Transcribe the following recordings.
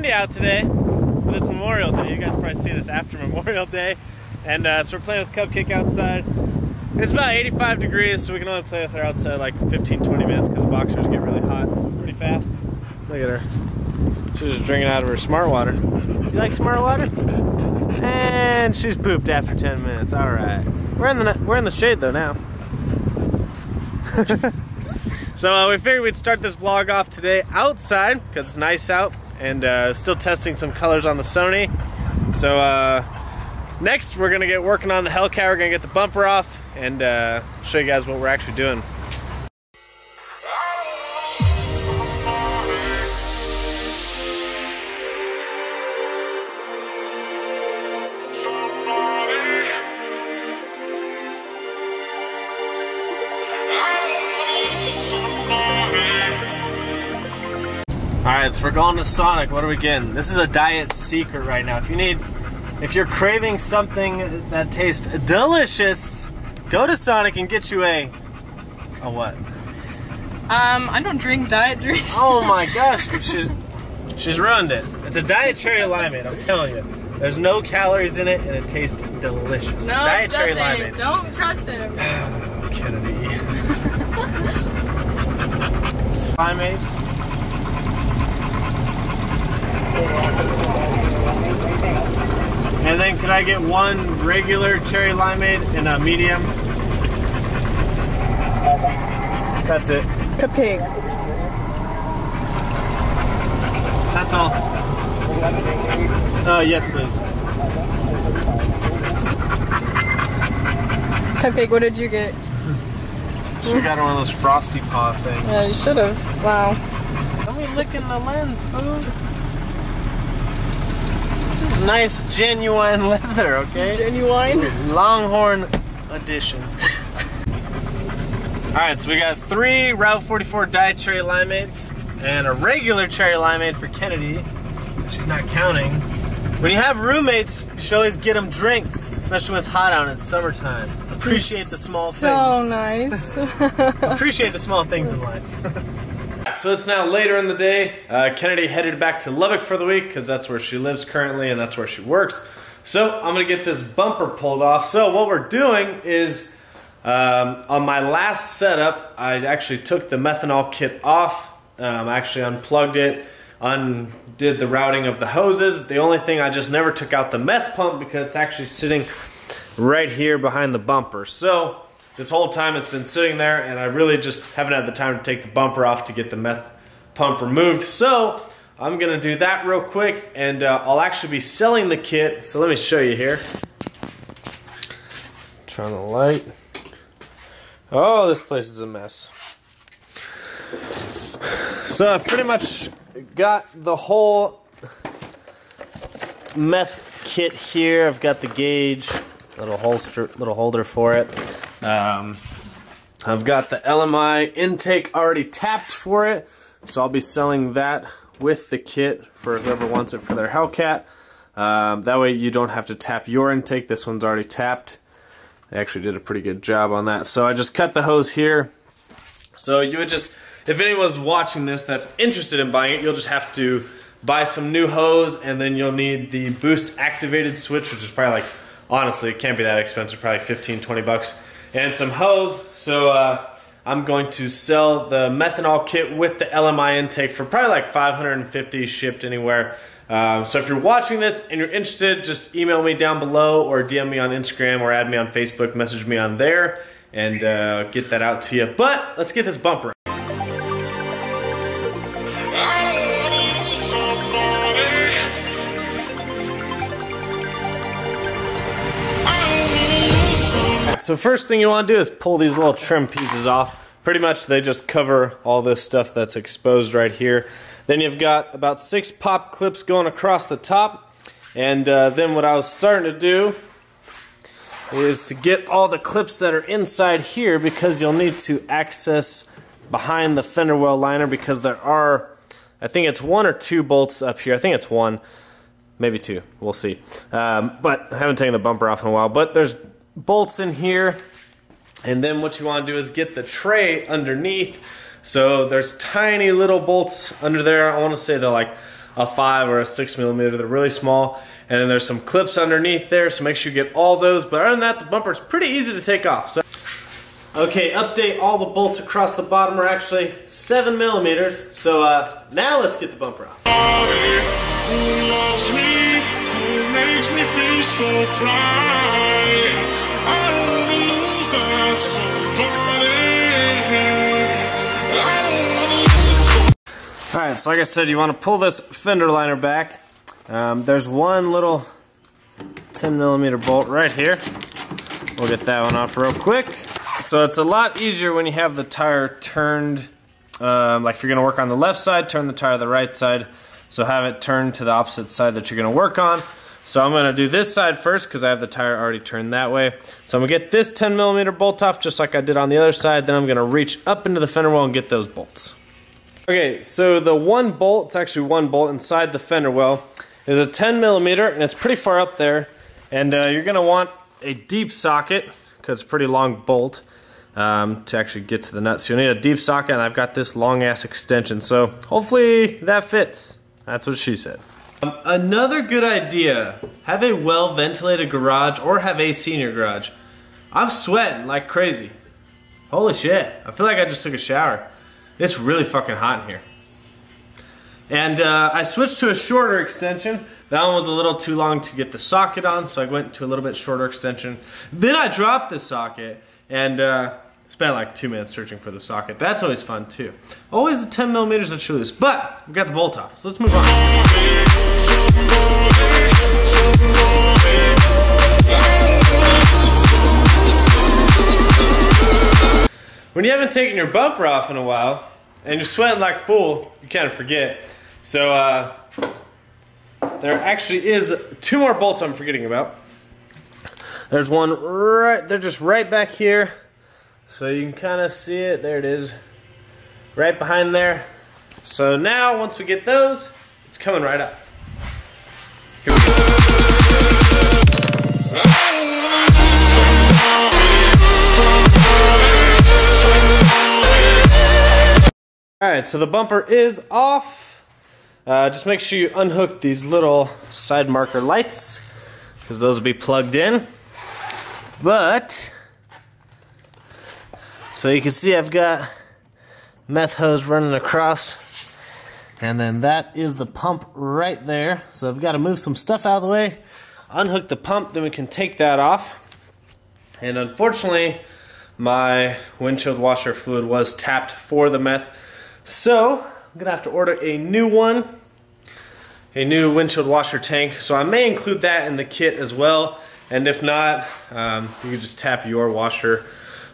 windy out today, but it's Memorial Day. You guys probably see this after Memorial Day. And so we're playing with Cupcake outside. It's about 85 degrees, so we can only play with her outside like 15-20 minutes because boxers get really hot pretty fast. Look at her. She's just drinking out of her Smart Water. You like Smart Water? And she's pooped after 10 minutes. All right. We're in the shade though now. So we figured we'd start this vlog off today outside because it's nice out, and still testing some colors on the Sony. So next we're gonna get working on the Hellcat. We're gonna get the bumper off and show you guys what we're actually doing. Alright, so we're going to Sonic. What are we getting? This is a diet secret right now. If you're craving something that tastes delicious, go to Sonic and get you a what? I don't drink diet drinks. Oh my gosh, she's ruined it. It's a diet cherry limeade, I'm telling you. There's no calories in it and it tastes delicious. No, diet it cherry doesn't. limeade. Don't trust him. Kennedy. Limeades. And then could I get one regular cherry limeade in a medium? That's it. Cupcake. That's all. Yes, please. Cupcake, what did you get? She got one of those frosty paw things. Yeah, you should have. Wow. Don't be licking the lens, food. This is nice, genuine leather, okay? Genuine? Longhorn edition. Alright, so we got 3 Route 44 Diet Cherry Limeades and a regular cherry limeade for Kennedy. She's not counting. When you have roommates, you should always get them drinks, especially when it's hot out and it's summertime. Appreciate the small things. So nice. Appreciate the small things in life. So it's now later in the day. Kennedy headed back to Lubbock for the week because that's where she lives currently and that's where she works. So I'm gonna get this bumper pulled off. So what we're doing is, on my last setup, I actually took the methanol kit off. I actually unplugged it, undid the routing of the hoses. The only thing, I just never took out the meth pump because it's actually sitting right here behind the bumper. So this whole time it's been sitting there and I really just haven't had the time to take the bumper off to get the meth pump removed. So I'm gonna do that real quick and I'll actually be selling the kit. So let me show you here. Turn the light. Oh, this place is a mess. So I've pretty much got the whole meth kit here. I've got the gauge, little holder for it. I've got the LMI intake already tapped for it, so I'll be selling that with the kit for whoever wants it for their Hellcat. That way you don't have to tap your intake. This one's already tapped. They actually did a pretty good job on that. So I just cut the hose here. So you would just, if anyone's watching this that's interested in buying it, you'll just have to buy some new hose and then you'll need the boost activated switch, which is probably like, honestly, it can't be that expensive, probably 15-20 bucks, and some hose. So I'm going to sell the methanol kit with the LMI intake for probably like $550 shipped anywhere. So if you're watching this and you're interested, just email me down below or DM me on Instagram or add me on Facebook, message me on there, and get that out to you. But let's get this bumper. So first thing you want to do is pull these little trim pieces off. Pretty much they just cover all this stuff that's exposed right here. Then you've got about 6 pop clips going across the top. And then what I was starting to do is to get all the clips that are inside here, because you'll need to access behind the fender well liner, because there are, I think it's 1 or 2 bolts up here. I think it's 1, maybe 2, we'll see. But I haven't taken the bumper off in a while. But there's bolts in here, and then what you want to do is get the tray underneath. So there's tiny little bolts under there. I want to say they're like a 5 or a 6 millimeter. They're really small. And then there's some clips underneath there, so make sure you get all those. But other than that, the bumper is pretty easy to take off. So, okay, update, all the bolts across the bottom are actually 7 millimeters. So now let's get the bumper off. Alright, so like I said, you want to pull this fender liner back. There's one little 10 millimeter bolt right here. We'll get that one off real quick. So it's a lot easier when you have the tire turned, like if you're going to work on the left side, turn the tire to the right side. So have it turned to the opposite side that you're going to work on. So I'm going to do this side first because I have the tire already turned that way. So I'm going to get this 10 millimeter bolt off just like I did on the other side. Then I'm going to reach up into the fender well and get those bolts. Okay, so the one bolt, it's actually one bolt inside the fender well, is a 10 millimeter and it's pretty far up there. And you're going to want a deep socket because it's a pretty long bolt to actually get to the nut. So you'll need a deep socket, and I've got this long ass extension. So hopefully that fits. That's what she said. Another good idea, have a well ventilated garage or have AC in your garage. I'm sweating like crazy. Holy shit, I feel like I just took a shower. It's really fucking hot in here. And I switched to a shorter extension. That one was a little too long to get the socket on, so I went to a little bit shorter extension. Then I dropped the socket and spent like 2 minutes searching for the socket. That's always fun too. Always the 10 millimeters that you lose, but we got the bolt off, so let's move on. When you haven't taken your bumper off in a while, and you're sweating like a fool, you kind of forget. So there actually is 2 more bolts I'm forgetting about. There's one right, they're just right back here. So you can kind of see it, there it is. Right behind there. So now, once we get those, it's coming right up. Here we go. Alright, so the bumper is off. Just make sure you unhook these little side marker lights, because those will be plugged in. But, so you can see I've got meth hose running across, and then that is the pump right there. So I've got to move some stuff out of the way, unhook the pump, then we can take that off. And unfortunately, my windshield washer fluid was tapped for the meth. So, I'm going to have to order a new one, a new windshield washer tank. So I may include that in the kit as well. And if not, you can just tap your washer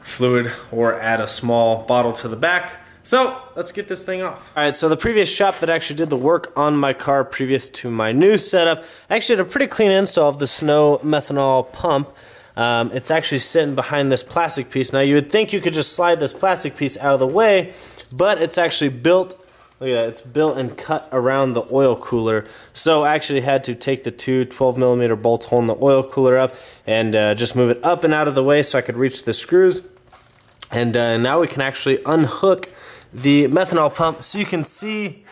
fluid or add a small bottle to the back. So, let's get this thing off. Alright, so the previous shop that actually did the work on my car previous to my new setup actually did a pretty clean install of the snow methanol pump. It's actually sitting behind this plastic piece. Now you would think you could just slide this plastic piece out of the way, but it's actually built, look at that, it's built and cut around the oil cooler. So I actually had to take the 2 12 millimeter bolts holding the oil cooler up and just move it up and out of the way so I could reach the screws. And now we can actually unhook the methanol pump. So you can see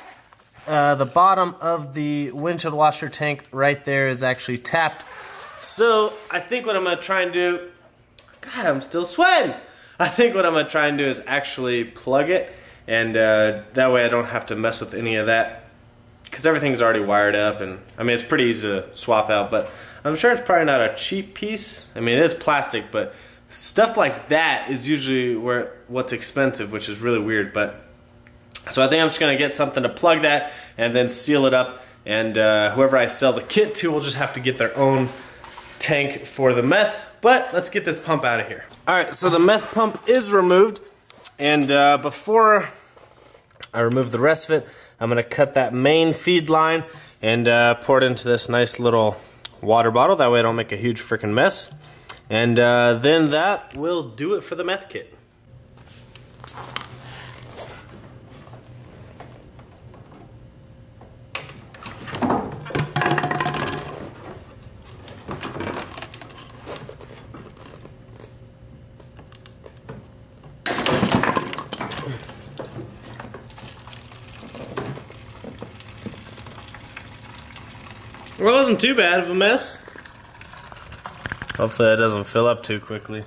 the bottom of the windshield washer tank right there is actually tapped. So I think what I'm going to try and do, God, I'm still sweating. I think what I'm going to try and do is actually plug it, and that way I don't have to mess with any of that, because everything's already wired up, and I mean it's pretty easy to swap out, but I'm sure it's probably not a cheap piece. I mean it is plastic, but stuff like that is usually what's expensive, which is really weird. But so I think I'm just going to get something to plug that and then seal it up, and whoever I sell the kit to will just have to get their own tank for the meth. But let's get this pump out of here. Alright, so the meth pump is removed, and before I remove the rest of it, I'm going to cut that main feed line and pour it into this nice little water bottle. That way I don't make a huge freaking mess. And then that will do it for the meth kit. Well, it wasn't too bad of a mess. Hopefully that doesn't fill up too quickly.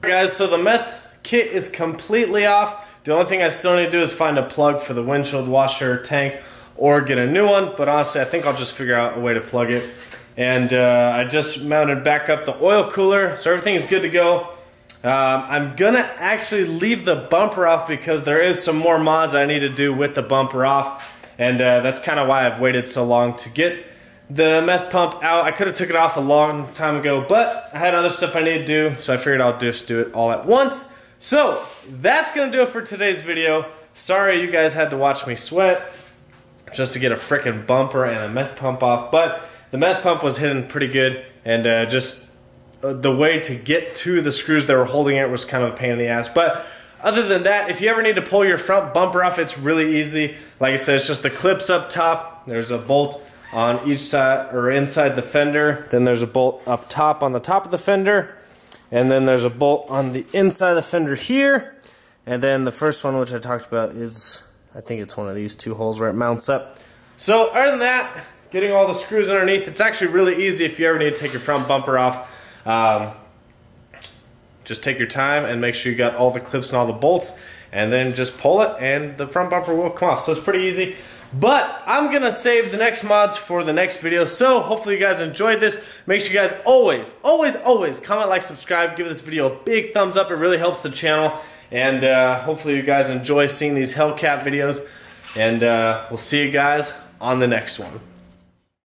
Guys, so the meth kit is completely off. The only thing I still need to do is find a plug for the windshield washer tank or get a new one, but honestly I think I'll just figure out a way to plug it. And I just mounted back up the oil cooler, so everything is good to go. I'm gonna actually leave the bumper off because there is some more mods I need to do with the bumper off, and that's kind of why I've waited so long to get the meth pump out. I could have took it off a long time ago, but I had other stuff I need to do, so I figured I'll just do it all at once. So that's gonna do it for today's video. Sorry you guys had to watch me sweat just to get a frickin' bumper and a meth pump off, but the meth pump was hidden pretty good, and just the way to get to the screws that were holding it was kind of a pain in the ass. But other than that, if you ever need to pull your front bumper off, it's really easy. Like I said, it's just the clips up top. There's a bolt on each side or inside the fender. Then there's a bolt up top on the top of the fender. And then there's a bolt on the inside of the fender here. And then the first one, which I talked about, is, I think it's one of these two holes where it mounts up. So other than that, getting all the screws underneath, it's actually really easy if you ever need to take your front bumper off. Just take your time and make sure you got all the clips and all the bolts, and then just pull it and the front bumper will come off. So it's pretty easy. But I'm gonna save the next mods for the next video, so hopefully you guys enjoyed this. Make sure you guys always comment, like, subscribe, give this video a big thumbs up. It really helps the channel, and hopefully you guys enjoy seeing these Hellcat videos, and we'll see you guys on the next one.